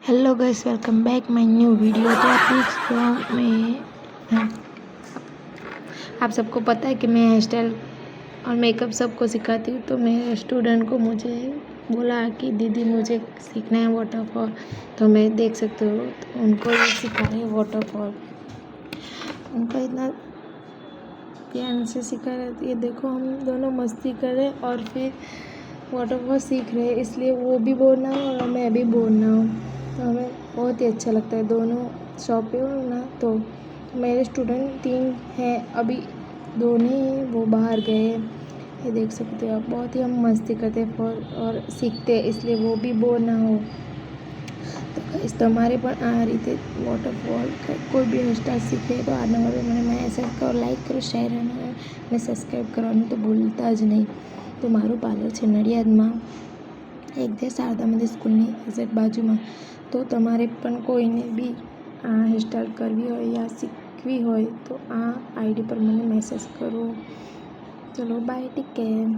Hello guys, welcome back my new video. तो आप मैं आप सबको पता है कि मैं हेयर स्टाइल और मेकअप सबको सिखाती हूँ। तो मेरे स्टूडेंट को मुझे बोला कि दीदी मुझे सीखना है वाटरफॉल, तो मैं देख सकते हो तो उनको ये सिखा रही है वाटरफॉल। उनको इतना प्यार से सिखा रहे थे। ये देखो हम दोनों मस्ती कर रहे हैं और फिर वाटरफॉल सीख रहे हैं, इसलिए वो भी बोलना हो और मैं भी बोलना हूँ। तो हमें बहुत ही अच्छा लगता है। दोनों शॉप पे हो ना, तो मेरे स्टूडेंट 3 हैं, अभी 2 नहीं हैं, वो बाहर गए। ये देख सकते हो आप, बहुत ही हम मस्ती करते हैं और सीखते हैं, इसलिए वो भी बोर ना हो। तो इस તમારે પણ આ રીતે વોટરફોલ કોઈ બી हेयर स्टाइल सीखे तो આ નંબર પર મને મેસેજ કરો, લાઈક કરો, શેર અને સબસ્ક્રાઈબ કરવાનું તો ભૂલતા જ નહીં। તો મારું પાર્લર છે નડિયાદમાં, એકદે શારદા મંદિર સ્કૂલની એક્ઝેક્ટ બાજુમાં। તો તમારે પણ કોઈને બી આ हेयर स्टाइल કરવી હોય યા શીખવી હોય તો આ આઈડી પર મને મેસેજ કરો। ચલો બાય, ટેક કેર।